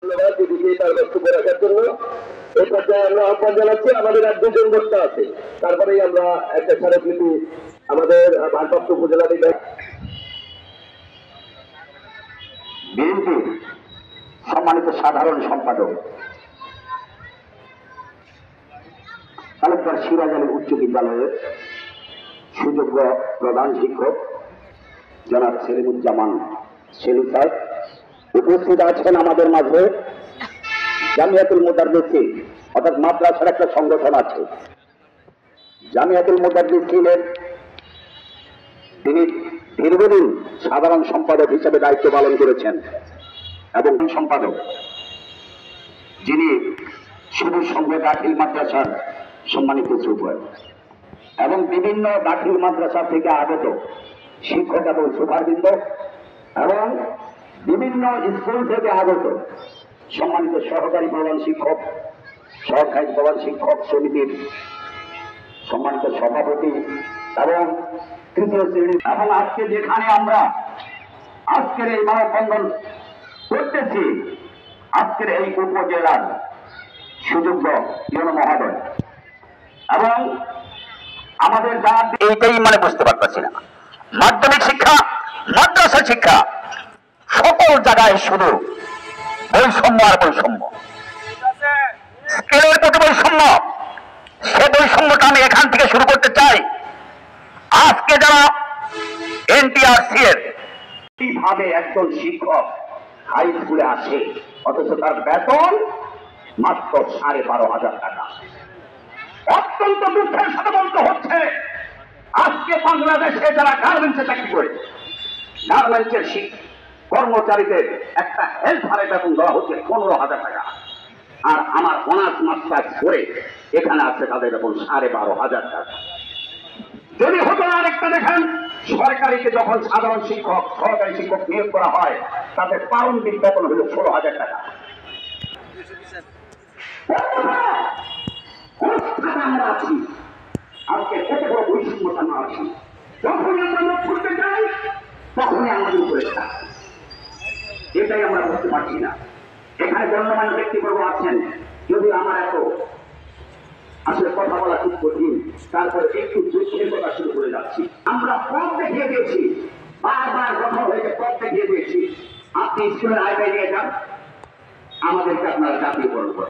ধন্যবাদ দিদিকে তার বক্তব্য রাখার জন্য। এই পর্যায়ে আমরা আহ্বান জানাচ্ছি, আমাদের আর দুজন বক্তা আছে, তারপরেই আমরা একটা স্মারকলিপি আমাদের ভারপ্রাপ্ত উপজেলাধিকারী বিএনপির সম্মানিত সাধারণ সম্পাদক কালেক্টর সিরাজ আলী উচ্চ বিদ্যালয়ের সুযোগ্য প্রধান শিক্ষক জনাব সেলিমুজ্জামান সেলিম সাহেব, উপস্থিত আছেন আমাদের মাঝে জামিয়াতুল মুদাররিসিন, অর্থাৎ মাদ্রাসার একটা সংগঠন আছে জামিয়াতুল মুদাররিসিনের, তিনি দীর্ঘদিন সাধারণ সম্পাদক হিসেবে দায়িত্ব পালন করেছেন এবং সম্পাদক যিনি সবুজ সংঘ দাখিল মাদ্রাসার সম্মানিত সুপার এবং বিভিন্ন দাখিল মাদ্রাসা থেকে আগত শিক্ষক এবং সুপারবৃন্দ এবং বিভিন্ন স্কুল থেকে আগত সম্মানিত সহকারী প্রধান শিক্ষক, সহকারী প্রধান শিক্ষক সমিতির সম্মানিত সভাপতি এবং তৃতীয় শ্রেণী, এবং আজকে যেখানে আমরা আজকের এই মানববন্ধন করতেছি, আজকের এই উপজেলার সুযোগ্য ইউনো মহোদয় এবং আমাদের যারা এইটাই বুঝতে পারতেছি না, মাধ্যমিক শিক্ষা, মাদ্রাসা শিক্ষা সকল জায়গায় শুধু বৈষম্য আর বৈষম্য, স্কেলের প্রতি বৈষম্য। সে বৈষম্যটা আমি এখান থেকে শুরু করতে চাই। আজকে যারা এনটিআরসি এর এইভাবে একজন শিক্ষক হাই স্কুলে আসে, অথচ তার বেতন মাত্র 12,500 টাকা। অত্যন্ত দুঃখের সাথে বলতে হচ্ছে, আজকে বাংলাদেশে যারা গার্মেন্টসে চাকরি করে, গার্মেন্টসের কর্মচারীদের একটা হেল্পারের বেতন দেওয়া হচ্ছে 15,000 টাকা, আর আমার অনার্স মাস্টার্স করে এখানে আছে তাদের বেতন 12,500 টাকা। যদি হতো আরেকটা দেখেন, সরকারিতে যখন সাধারণ শিক্ষক, সরকারি শিক্ষক নিয়োগ করা হয়, তাদের প্রারম্ভিক বেতন হল 16,000 টাকা। আমরা আছি আজকে কত বড় বৈষম্যতা আমরা আছি, যখনই আমরা মুখ খুলতে চাই তখনই আমাদের উপরে চাপ। এটাই আমরা বুঝতে পারছি না। এখানে গণ্যমান্য ব্যক্তিবর্গ আছেন, যদি আমার এত আসলে কথা বলা খুব কঠিন, তারপরে একটু দুঃখের কথা শুরু করে যাচ্ছি। আমরা পথ দেখিয়ে দিয়েছি, বারবার কথা হয়েছে, পথ দেখিয়ে দিয়েছি। আপনি স্কুলের আয় ব্যয় নিয়ে যান, আমাদেরকে আপনারা জাতীয়করণ করেন।